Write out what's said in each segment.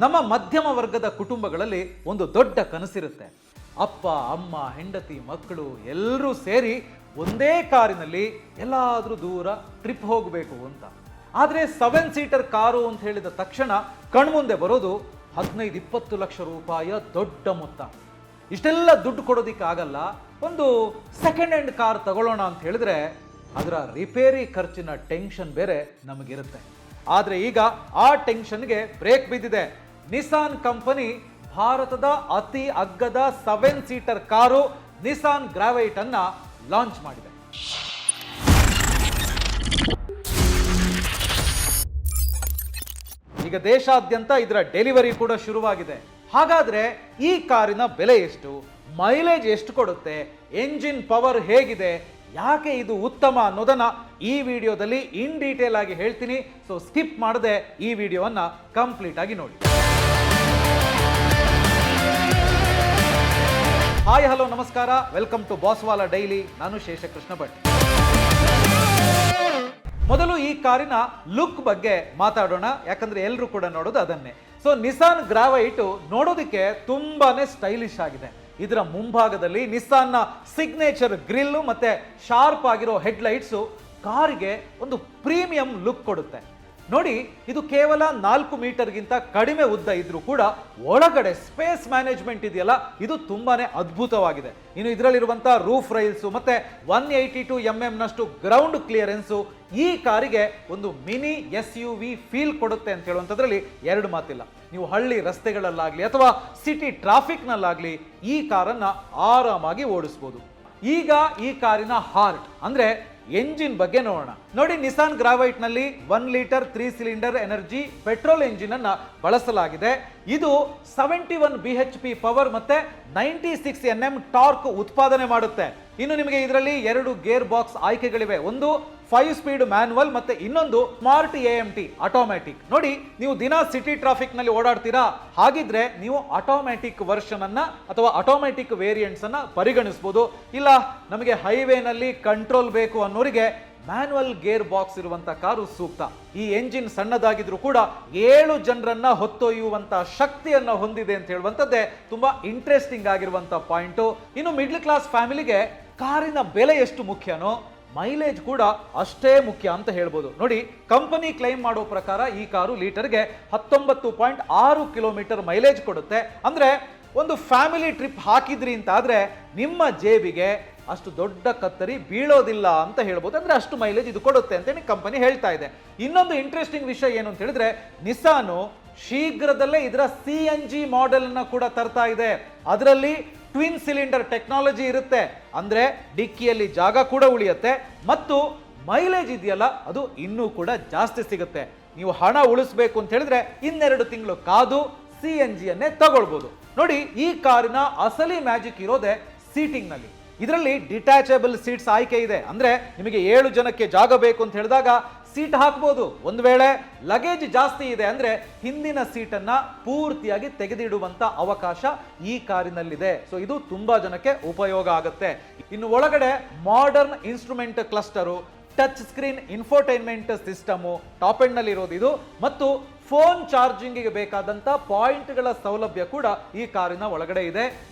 ನಮ್ಮ ಮಧ್ಯಮ ವರ್ಗದ ಕುಟುಂಬಗಳಲ್ಲಿ ಒಂದು ದೊಡ್ಡ ಕನಸಿರುತ್ತೆ. ಅಪ್ಪ ಅಮ್ಮ ಹೆಂಡತಿ ಮಕ್ಕಳು ಎಲ್ಲರೂ ಸೇರಿ ಒಂದೇ ಕಾರಿನಲ್ಲಿ ಎಲ್ಲಾದರೂ ದೂರ ಟ್ರಿಪ್ ಹೋಗಬೇಕು ಅಂತ. ಆದರೆ 7 ಸೀಟರ್ ಕಾರು ಅಂತ ಹೇಳಿದ ತಕ್ಷಣ ಕಣ್ಮುಂದೆ ಬರೋದು 15-20 ಲಕ್ಷ ರೂಪಾಯಿಯ ದೊಡ್ಡ ಮೊತ್ತ. ಇಷ್ಟೆಲ್ಲ ದುಡ್ಡು ಕೊಡೋದಿಕ್ಕಾಗಲ್ಲ. ಒಂದು ಸೆಕೆಂಡ್ ಹ್ಯಾಂಡ್ ಕಾರ್ ತಗೊಳ್ಳೋಣ ಅಂತ ಹೇಳಿದ್ರೆ ಅದರ ರಿಪೇರಿ ಖರ್ಚಿನ ಟೆನ್ಷನ್ ಬೇರೆ ನಮಗಿರುತ್ತೆ. ಆದರೆ ಈಗ ಆ ಟೆನ್ಷನ್ಗೆ ಬ್ರೇಕ್ ಬಿದ್ದಿದೆ. ನಿಸಾನ್ ಕಂಪನಿ ಭಾರತದ ಅತಿ ಅಗ್ಗದ 7 ಸೀಟರ್ ಕಾರು ನಿಸಾನ್ ಗ್ರಾವೈಟ್ ಅನ್ನ ಲಾಂಚ್ ಮಾಡಿದೆ. ಈಗ ದೇಶಾದ್ಯಂತ ಇದರ ಡೆಲಿವರಿ ಕೂಡ ಶುರುವಾಗಿದೆ. ಹಾಗಾದ್ರೆ ಈ ಕಾರಿನ ಬೆಲೆ ಎಷ್ಟು, ಮೈಲೇಜ್ ಎಷ್ಟು ಕೊಡುತ್ತೆ, ಎಂಜಿನ್ ಪವರ್ ಹೇಗಿದೆ, ಯಾಕೆ ಇದು ಉತ್ತಮ ಅನ್ನೋದನ್ನ ಈ ವಿಡಿಯೋದಲ್ಲಿ ಇನ್ ಡೀಟೇಲ್ ಆಗಿ ಹೇಳ್ತೀನಿ. ಸೊ ಸ್ಕಿಪ್ ಮಾಡದೆ ಈ ವಿಡಿಯೋವನ್ನ ಕಂಪ್ಲೀಟ್ ಆಗಿ ನೋಡಿ. ಹಾಯ್ ಹಲೋ ನಮಸ್ಕಾರ, ವೆಲ್ಕಮ್ ಟು ಬಾಸ್ವಾಲಾ ಡೈಲಿ. ನಾನು ಶೇಷಕೃಷ್ಣ ಭಟ್. ಮೊದಲು ಈ ಕಾರಿನ ಲುಕ್ ಬಗ್ಗೆ ಮಾತಾಡೋಣ, ಯಾಕಂದ್ರೆ ಎಲ್ಲರೂ ಕೂಡ ನೋಡೋದು ಅದನ್ನೇ. ಸೊ ನಿಸಾನ್ ಗ್ರಾವೈಟ್ ನೋಡೋದಕ್ಕೆ ತುಂಬಾನೇ ಸ್ಟೈಲಿಶ್ ಆಗಿದೆ. ಇದರ ಮುಂಭಾಗದಲ್ಲಿ ನಿಸಾನ್ನ ಸಿಗ್ನೇಚರ್ ಗ್ರಿಲ್ ಮತ್ತೆ ಶಾರ್ಪ್ ಆಗಿರೋ ಹೆಡ್ಲೈಟ್ಸು ಕಾರಿಗೆ ಒಂದು ಪ್ರೀಮಿಯಂ ಲುಕ್ ಕೊಡುತ್ತೆ. ನೋಡಿ, ಇದು ಕೇವಲ 4 ಮೀಟರ್ಗಿಂತ ಕಡಿಮೆ ಉದ್ದ ಇದ್ರೂ ಕೂಡ ಒಳಗಡೆ ಸ್ಪೇಸ್ ಮ್ಯಾನೇಜ್ಮೆಂಟ್ ಇದೆಯಲ್ಲ, ಇದು ತುಂಬಾನೇ ಅದ್ಭುತವಾಗಿದೆ. ಇನ್ನು ಇದರಲ್ಲಿರುವಂತಹ ರೂಫ್ ರೈಲ್ಸು ಮತ್ತೆ 182 mm ನಷ್ಟು ಗ್ರೌಂಡ್ ಕ್ಲಿಯರೆನ್ಸು ಈ ಕಾರಿಗೆ ಒಂದು ಮಿನಿ SUV ಫೀಲ್ ಕೊಡುತ್ತೆ ಅಂತ ಹೇಳುವಂಥದ್ರಲ್ಲಿ ಎರಡು ಮಾತಿಲ್ಲ. ನೀವು ಹಳ್ಳಿ ರಸ್ತೆಗಳಲ್ಲಾಗ್ಲಿ ಅಥವಾ ಸಿಟಿ ಟ್ರಾಫಿಕ್ನಲ್ಲಾಗ್ಲಿ ಈ ಕಾರನ್ನ ಆರಾಮಾಗಿ ಓಡಿಸ್ಬೋದು. ಈಗ ಈ ಕಾರಿನ ಹಾರ್ಟ್ ಅಂದ್ರೆ ಎಂಜಿನ್ ಬಗ್ಗೆ ನೋಡೋಣ. ನೋಡಿ, ನಿಸಾನ್ ಗ್ರಾವೈಟ್ ನಲ್ಲಿ 1 litre 3 cylinder energy petrol engine ಅನ್ನ ಬಳಸಲಾಗಿದೆ. ಇದು 71 BHP ಪವರ್ ಮತ್ತೆ 96 Nm ಟಾರ್ಕ್ ಉತ್ಪಾದನೆ ಮಾಡುತ್ತೆ. ಇನ್ನು ನಿಮಗೆ ಇದರಲ್ಲಿ 2 ಗೇರ್ ಬಾಕ್ಸ್ ಆಯ್ಕೆಗಳಿವೆ. ಒಂದು 5 ಸ್ಪೀಡ್ ಮ್ಯಾನ್ಯುವಲ್ ಮತ್ತೆ ಇನ್ನೊಂದು ಸ್ಮಾರ್ಟ್ AMT ಆಟೋಮ್ಯಾಟಿಕ್. ನೋಡಿ, ನೀವು ದಿನ ಸಿಟಿ ಟ್ರಾಫಿಕ್ ನಲ್ಲಿ ಓಡಾಡ್ತೀರಾ, ಹಾಗಿದ್ರೆ ನೀವು ಆಟೋಮ್ಯಾಟಿಕ್ ವರ್ಷನ್ ಅನ್ನ ಅಥವಾ ಆಟೋಮ್ಯಾಟಿಕ್ ವೇರಿಯಂಟ್ಸ್ ಅನ್ನ ಪರಿಗಣಿಸಬಹುದು. ಇಲ್ಲ ನಮಗೆ ಹೈವೇನಲ್ಲಿ ಕಂಟ್ರೋಲ್ ಬೇಕು ಅನ್ನೋರಿಗೆ ಮ್ಯಾನ್ಯುವಲ್ ಗೇರ್ ಬಾಕ್ಸ್ ಇರುವಂತ ಕಾರು ಸೂಕ್ತ. ಈ ಎಂಜಿನ್ ಸಣ್ಣದಾಗಿದ್ರು ಕೂಡ 7 ಜನರನ್ನ ಹೊತ್ತೊಯ್ಯುವಂತ ಶಕ್ತಿಯನ್ನ ಹೊಂದಿದೆ ಅಂತ ಹೇಳುವಂತದ್ದೇ ತುಂಬಾ ಇಂಟ್ರೆಸ್ಟಿಂಗ್ ಆಗಿರುವಂತ ಪಾಯಿಂಟ್. ಇನ್ನು ಮಿಡ್ಲ್ ಕ್ಲಾಸ್ ಫ್ಯಾಮಿಲಿಗೆ ಕಾರಿನ ಬೆಲೆ ಎಷ್ಟು ಮುಖ್ಯನೋ ಮೈಲೇಜ್ ಕೂಡ ಅಷ್ಟೇ ಮುಖ್ಯ ಅಂತ ಹೇಳ್ಬೋದು. ನೋಡಿ, ಕಂಪನಿ ಕ್ಲೈಮ್ ಮಾಡೋ ಪ್ರಕಾರ ಈ ಕಾರು ಲೀಟರ್ಗೆ 19.6 ಕಿಲೋಮೀಟರ್ ಮೈಲೇಜ್ ಕೊಡುತ್ತೆ. ಅಂದ್ರೆ ಒಂದು ಫ್ಯಾಮಿಲಿ ಟ್ರಿಪ್ ಹಾಕಿದ್ರಿ ಅಂತ ಆದ್ರೆ ನಿಮ್ಮ ಜೇಬಿಗೆ ಅಷ್ಟು ದೊಡ್ಡ ಕತ್ತರಿ ಬೀಳೋದಿಲ್ಲ ಅಂತ ಹೇಳ್ಬೋದು. ಅಂದ್ರೆ ಅಷ್ಟು ಮೈಲೇಜ್ ಇದು ಕೊಡುತ್ತೆ ಅಂತೇಳಿ ಕಂಪನಿ ಹೇಳ್ತಾ ಇದೆ. ಇನ್ನೊಂದು ಇಂಟ್ರೆಸ್ಟಿಂಗ್ ವಿಷಯ ಏನು ಅಂತ ಹೇಳಿದ್ರೆ, ನಿಸಾನು ಶೀಘ್ರದಲ್ಲೇ ಇದರ CNG ಮಾಡೆಲ್ ಅನ್ನ ಕೂಡ ತರ್ತಾ ಇದೆ. ಅದರಲ್ಲಿ ಟ್ವಿನ್ ಸಿಲಿಂಡರ್ ಟೆಕ್ನಾಲಜಿ ಇರುತ್ತೆ. ಅಂದ್ರೆ ಡಿಕ್ಕಿಯಲ್ಲಿ ಜಾಗ ಕೂಡ ಉಳಿಯುತ್ತೆ ಮತ್ತು ಮೈಲೇಜ್ ಇದೆಯಲ್ಲ ಅದು ಇನ್ನೂ ಕೂಡ ಜಾಸ್ತಿ ಸಿಗುತ್ತೆ. ನೀವು ಹಣ ಉಳಿಸಬೇಕು ಅಂತ ಹೇಳಿದ್ರೆ 2 ತಿಂಗಳು ಕಾದು CNG ಅನ್ನೇ ತಗೊಳ್ಬಹುದು. ನೋಡಿ, ಈ ಕಾರಿನ ಅಸಲಿ ಮ್ಯಾಜಿಕ್ ಇರೋದೆ ಸೀಟಿಂಗ್ ನಲ್ಲಿ. ಇದರಲ್ಲಿ ಡಿಟ್ಯಾಚಬಲ್ ಸೀಟ್ಸ್ ಆಯ್ಕೆ ಇದೆ. ಅಂದ್ರೆ ನಿಮಗೆ 7 ಜನಕ್ಕೆ ಜಾಗ ಬೇಕು ಅಂತ ಹೇಳಿದಾಗ ಸೀಟ್ ಹಾಕಬಹುದು. ಒಂದು ವೇಳೆ ಲಗೇಜ್ ಜಾಸ್ತಿ ಇದೆ ಅಂದ್ರೆ ಹಿಂದಿನ ಸೀಟನ್ನ ಪೂರ್ತಿಯಾಗಿ ತೆಗೆದಿಡುವಂತ ಅವಕಾಶ ಈ ಕಾರಿನಲ್ಲಿದೆ. ಸೊ ಇದು ತುಂಬಾ ಜನಕ್ಕೆ ಉಪಯೋಗ ಆಗುತ್ತೆ. ಇನ್ನು ಒಳಗಡೆ modern instrument cluster, touch screen infotainment system top end ನಲ್ಲಿ ಇರೋದು ಇದು, ಮತ್ತು ಫೋನ್ ಚಾರ್ಜಿಂಗ್ ಬೇಕಾದಂತ ಪಾಯಿಂಟ್ಗಳ ಸೌಲಭ್ಯ ಕೂಡ ಈ ಕಾರಿನ ಒಳಗಡೆ ಇದೆ.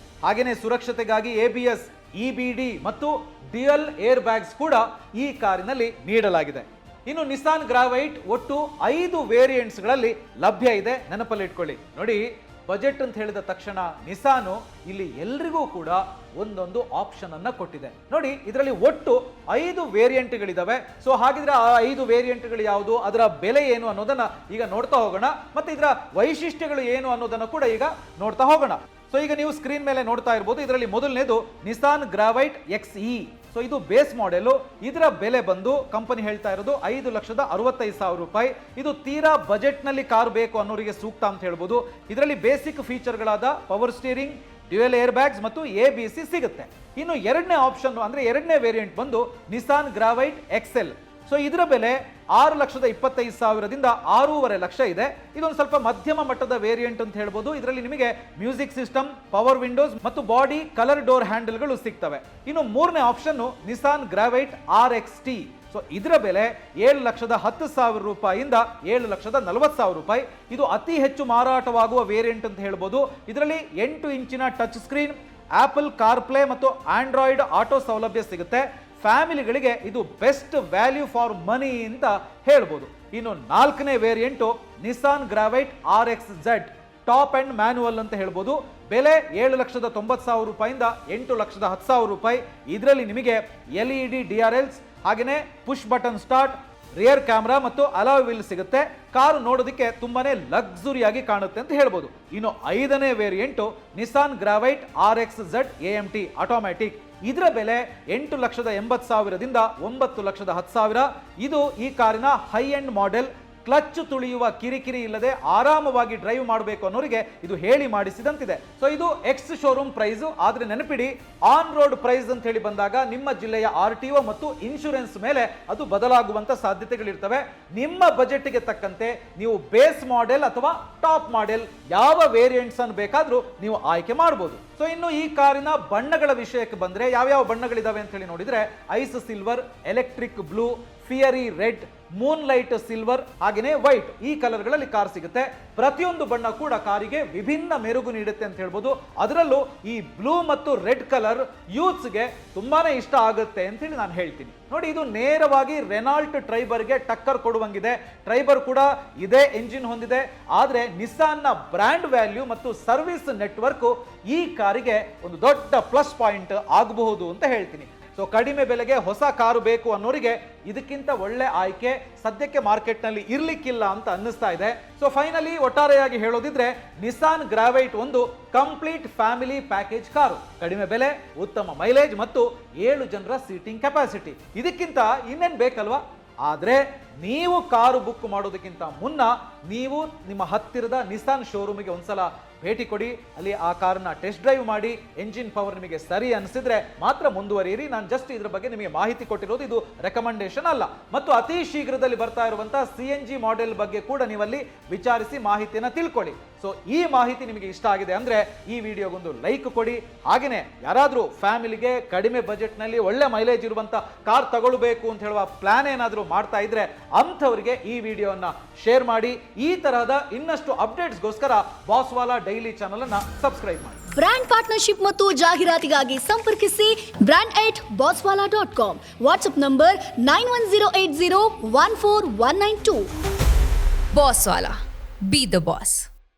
ಹಾಗೇನೆ ಸುರಕ್ಷತೆಗಾಗಿ ABS, EBD ಮತ್ತು ಡ್ಯುಯಲ್ ಏರ್ ಬ್ಯಾಗ್ಸ್ ಕೂಡ ಈ ಕಾರಿನಲ್ಲಿ ನೀಡಲಾಗಿದೆ. ಇನ್ನು ನಿಸಾನ್ ಗ್ರಾವೈಟ್ ಒಟ್ಟು 5 ವೇರಿಯಂಟ್ಸ್ ಗಳಲ್ಲಿ ಲಭ್ಯ ಇದೆ. ನೆನಪಲ್ಲಿ ಇಟ್ಕೊಳ್ಳಿ. ನೋಡಿ, ಬಜೆಟ್ ಅಂತ ಹೇಳಿದ ತಕ್ಷಣ ನಿಸಾನು ಇಲ್ಲಿ ಎಲ್ರಿಗೂ ಕೂಡ ಒಂದೊಂದು ಆಪ್ಷನ್ ಅನ್ನ ಕೊಟ್ಟಿದೆ. ನೋಡಿ, ಇದರಲ್ಲಿ ಒಟ್ಟು 5 ವೇರಿಯಂಟ್ಗಳಿದಾವೆ. ಸೊ ಹಾಗಿದ್ರೆ ಆ 5 ವೇರಿಯಂಟ್ಗಳು ಯಾವುದು, ಅದರ ಬೆಲೆ ಏನು ಅನ್ನೋದನ್ನ ಈಗ ನೋಡ್ತಾ ಹೋಗೋಣ. ಮತ್ತೆ ಇದರ ವೈಶಿಷ್ಟ್ಯಗಳು ಏನು ಅನ್ನೋದನ್ನ ಕೂಡ ಈಗ ನೋಡ್ತಾ ಹೋಗೋಣ. ಸೊ ಈಗ ನೀವು ಸ್ಕ್ರೀನ್ ಮೇಲೆ ನೋಡ್ತಾ ಇರಬಹುದು. ಇದರಲ್ಲಿ ಮೊದಲನೇದು ನಿಸಾನ್ ಗ್ರಾವೈಟ್ XE. ಸೊ ಇದು ಬೇಸ್ ಮಾಡೆಲ್. ಇದರ ಬೆಲೆ ಬಂದು ಕಂಪನಿ ಹೇಳ್ತಾ ಇರೋದು 5,65,000 ರೂಪಾಯಿ. ಇದು ತೀರಾ ಬಜೆಟ್ ನಲ್ಲಿ ಕಾರ್ ಬೇಕು ಅನ್ನೋರಿಗೆ ಸೂಕ್ತ ಅಂತ ಹೇಳ್ಬೋದು. ಇದರಲ್ಲಿ ಬೇಸಿಕ್ ಫೀಚರ್ಗಳಾದ power steering, dual air bags ಮತ್ತು ABS ಸಿಗುತ್ತೆ. ಇನ್ನು ಎರಡನೇ ಆಪ್ಷನ್ ಅಂದ್ರೆ ಎರಡನೇ ವೇರಿಯಂಟ್ ಬಂದು ನಿಸಾನ್ ಗ್ರಾವೈಟ್ XL. ಸೊ ಇದರ ಬೆಲೆ 6,25,000ದಿಂದ 6.5 ಲಕ್ಷ ಇದೆ. ಇದೊಂದು ಸ್ವಲ್ಪ ಮಧ್ಯಮ ಮಟ್ಟದ ವೇರಿಯಂಟ್ ಅಂತ ಹೇಳ್ಬೋದು. ಇದರಲ್ಲಿ ನಿಮಗೆ ಮ್ಯೂಸಿಕ್ ಸಿಸ್ಟಮ್, ಪವರ್ ವಿಂಡೋಸ್ ಮತ್ತು ಬಾಡಿ ಕಲರ್ ಡೋರ್ ಹ್ಯಾಂಡಲ್ಗಳು ಸಿಗ್ತವೆ. ಇನ್ನು ಮೂರನೇ ಆಪ್ಷನ್ ನಿಸಾನ್ ಗ್ರಾವೈಟ್ RXT. ಸೊ ಇದರ ಬೆಲೆ 7,10,000 ರೂಪಾಯಿಯಿಂದ 7,40,000 ರೂಪಾಯಿ. ಇದು ಅತಿ ಹೆಚ್ಚು ಮಾರಾಟವಾಗುವ ವೇರಿಯಂಟ್ ಅಂತ ಹೇಳ್ಬೋದು. ಇದರಲ್ಲಿ 8 ಇಂಚಿನ ಟಚ್ ಸ್ಕ್ರೀನ್, ಆಪಲ್ ಕಾರ್ಪ್ಲೇ ಮತ್ತು ಆಂಡ್ರಾಯ್ಡ್ ಆಟೋ ಸೌಲಭ್ಯ ಸಿಗುತ್ತೆ. ಫ್ಯಾಮಿಲಿಗಳಿಗೆ ಇದು ಬೆಸ್ಟ್ ವ್ಯಾಲ್ಯೂ ಫಾರ್ ಮನಿ ಅಂತ ಹೇಳ್ಬೋದು. ಇನ್ನು 4ನೇ variant Nissan Gravite RXZ top end manual ಅಂತ ಹೇಳ್ಬೋದು. ಬೆಲೆ 7,90,000 ರೂಪಾಯಿಂದ 8,10,000 ರೂಪಾಯಿ. ಇದರಲ್ಲಿ ನಿಮಗೆ LED DRLs ಹಾಗೆಯೇ push button start, rear camera ಮತ್ತು ಅಲಾಯ್ ವೀಲ್ ಸಿಗುತ್ತೆ. ಕಾರು ನೋಡೋದಕ್ಕೆ ತುಂಬಾನೇ ಲಕ್ಸುರಿಯಾಗಿ ಕಾಣುತ್ತೆ ಅಂತ ಹೇಳ್ಬೋದು. ಇನ್ನು 5ನೇ variant Nissan Gravite RXZ AMT automatic. ಇದರ ಬೆಲೆ 8,80,000ದಿಂದ 9,10,000. ಇದು ಈ ಕಾರಿನ ಹೈ ಎಂಡ್ ಮಾಡೆಲ್. ಕ್ಲಚ್ ತುಳಿಯುವ ಕಿರಿಕಿರಿ ಇಲ್ಲದೆ ಆರಾಮವಾಗಿ ಡ್ರೈವ್ ಮಾಡಬೇಕು ಅನ್ನೋರಿಗೆ ಇದು ಹೇಳಿ ಮಾಡಿಸಿದಂತಿದೆ. ಸೊ ಇದು ಎಕ್ಸ್ ಶೋರೂಮ್ ಪ್ರೈಸ್. ಆದ್ರೆ ನೆನಪಿಡಿ, ಆನ್ ರೋಡ್ ಪ್ರೈಸ್ ಅಂತ ಹೇಳಿ ಬಂದಾಗ ನಿಮ್ಮ ಜಿಲ್ಲೆಯ RTO ಮತ್ತು ಇನ್ಶೂರೆನ್ಸ್ ಮೇಲೆ ಅದು ಬದಲಾಗುವಂತ ಸಾಧ್ಯತೆಗಳಿರ್ತವೆ. ನಿಮ್ಮ ಬಜೆಟ್ಗೆ ತಕ್ಕಂತೆ ನೀವು ಬೇಸ್ ಮಾಡೆಲ್ ಅಥವಾ ಟಾಪ್ ಮಾಡೆಲ್ ಯಾವ ವೇರಿಯಂಟ್ಸ್ ಅನ್ನು ಬೇಕಾದ್ರೂ ನೀವು ಆಯ್ಕೆ ಮಾಡಬಹುದು. ಸೊ ಇನ್ನು ಈ ಕಾರಿನ ಬಣ್ಣಗಳ ವಿಷಯಕ್ಕೆ ಬಂದ್ರೆ ಯಾವ್ಯಾವ ಬಣ್ಣಗಳಿದಾವೆ ಅಂತ ಹೇಳಿ ನೋಡಿದ್ರೆ ice silver, electric blue, fiery red, moon light silver ಹಾಗೆಯೇ ವೈಟ್, ಈ ಕಲರ್ಗಳಲ್ಲಿ ಕಾರ್ ಸಿಗುತ್ತೆ. ಪ್ರತಿಯೊಂದು ಬಣ್ಣ ಕೂಡ ಕಾರಿಗೆ ವಿಭಿನ್ನ ಮೆರುಗು ನೀಡುತ್ತೆ ಅಂತ ಹೇಳ್ಬೋದು. ಅದರಲ್ಲೂ ಈ ಬ್ಲೂ ಮತ್ತು ರೆಡ್ ಕಲರ್ ಯೂತ್ಸ್ಗೆ ತುಂಬಾನೇ ಇಷ್ಟ ಆಗುತ್ತೆ ಅಂತ ಹೇಳಿ ನಾನು ಹೇಳ್ತೀನಿ. ನೋಡಿ, ಇದು ನೇರವಾಗಿ ರೆನಾಲ್ಟ್ ಟ್ರೈಬರ್ಗೆ ಟಕ್ಕರ್ ಕೊಡುವಂಗಿದೆ. ಟ್ರೈಬರ್ ಕೂಡ ಇದೇ ಎಂಜಿನ್ ಹೊಂದಿದೆ. ಆದ್ರೆ ನಿಸ್ಸಾನ್ನ ಬ್ರ್ಯಾಂಡ್ ವ್ಯಾಲ್ಯೂ ಮತ್ತು ಸರ್ವಿಸ್ ನೆಟ್ವರ್ಕ್ ಈ ಕಾರಿಗೆ ಒಂದು ದೊಡ್ಡ ಪ್ಲಸ್ ಪಾಯಿಂಟ್ ಆಗಬಹುದು ಅಂತ ಹೇಳ್ತೀನಿ. ಸೊ ಕಡಿಮೆ ಬೆಲೆಗೆ ಹೊಸ ಕಾರು ಬೇಕು ಅನ್ನೋರಿಗೆ ಇದಕ್ಕಿಂತ ಒಳ್ಳೆ ಆಯ್ಕೆ ಸದ್ಯಕ್ಕೆ ಮಾರ್ಕೆಟ್ನಲ್ಲಿ ಇರ್ಲಿಕ್ಕಿಲ್ಲ ಅಂತ ಅನ್ನಿಸ್ತಾ ಇದೆ. ಸೊ ಫೈನಲಿ ಒಟ್ಟಾರೆಯಾಗಿ ಹೇಳೋದಿದ್ರೆ ನಿಸಾನ್ ಗ್ರಾವೈಟ್ ಒಂದು ಕಂಪ್ಲೀಟ್ ಫ್ಯಾಮಿಲಿ ಪ್ಯಾಕೇಜ್ ಕಾರು. ಕಡಿಮೆ ಬೆಲೆ, ಉತ್ತಮ ಮೈಲೇಜ್ ಮತ್ತು 7 ಜನರ ಸೀಟಿಂಗ್ ಕೆಪಾಸಿಟಿ. ಇದಕ್ಕಿಂತ ಇನ್ನೇನು ಬೇಕಲ್ವಾ? ಆದ್ರೆ ನೀವು ಕಾರು ಬುಕ್ ಮಾಡೋದಕ್ಕಿಂತ ಮುನ್ನ ನೀವು ನಿಮ್ಮ ಹತ್ತಿರದ ನಿಸಾನ್ ಶೋರೂಮಿಗೆ ಒಂದ್ಸಲ ಭೇಟಿ ಕೊಡಿ. ಅಲ್ಲಿ ಆ ಕಾರನ್ನ ಟೆಸ್ಟ್ ಡ್ರೈವ್ ಮಾಡಿ ಎಂಜಿನ್ ಪವರ್ ನಿಮಗೆ ಸರಿ ಅನಿಸಿದ್ರೆ ಮಾತ್ರ ಮುಂದುವರಿಯಿರಿ. ನಾನು ಜಸ್ಟ್ ಇದ್ರ ಬಗ್ಗೆ ನಿಮಗೆ ಮಾಹಿತಿ ಕೊಟ್ಟಿರೋದು, ಇದು ರೆಕಮೆಂಡೇಶನ್ ಅಲ್ಲ. ಮತ್ತು ಅತಿ ಶೀಘ್ರದಲ್ಲಿ ಬರ್ತಾ ಇರುವಂತಹ CNG ಮಾಡೆಲ್ ಬಗ್ಗೆ ಕೂಡ ನೀವಲ್ಲಿ ವಿಚಾರಿಸಿ ಮಾಹಿತಿಯನ್ನು ತಿಳ್ಕೊಳ್ಳಿ. ಸೊ ಈ ಮಾಹಿತಿ ನಿಮಗೆ ಇಷ್ಟ ಆಗಿದೆ ಅಂದ್ರೆ ಈ ವಿಡಿಯೋಗೊಂದು ಲೈಕ್ ಕೊಡಿ. ಹಾಗೇನೆ ಯಾರಾದ್ರೂ ಫ್ಯಾಮಿಲಿಗೆ ಕಡಿಮೆ ಬಜೆಟ್ ನಲ್ಲಿ ಒಳ್ಳೆ ಮೈಲೇಜ್ ಇರುವಂತ ಕಾರ್ ತಗೊಳ್ಬೇಕು ಅಂತ ಹೇಳುವ ಪ್ಲಾನ್ ಏನಾದ್ರೂ ಮಾಡ್ತಾ ಇದ್ರೆ ಅಂಥವರಿಗೆ ಈ ವಿಡಿಯೋನ ಶೇರ್ ಮಾಡಿ. ಈ ತರಹದ ಇನ್ನಷ್ಟು ಅಪ್ಡೇಟ್ಸ್ಗೋಸ್ಕರ ಬಾಸ್ವಾಲಾ ಡೈಲಿ ಚಾನಲ್ ಅನ್ನ ಸಬ್ಸ್ಕ್ರೈಬ್ ಮಾಡಿ. ಬ್ರ್ಯಾಂಡ್ ಪಾರ್ಟ್ನರ್ಶಿಪ್ ಮತ್ತು ಜಾಹೀರಾತಿಗಾಗಿ ಸಂಪರ್ಕಿಸಿ brand@bosswala.com. WhatsApp number 9108014192. Bosswala. Be the boss.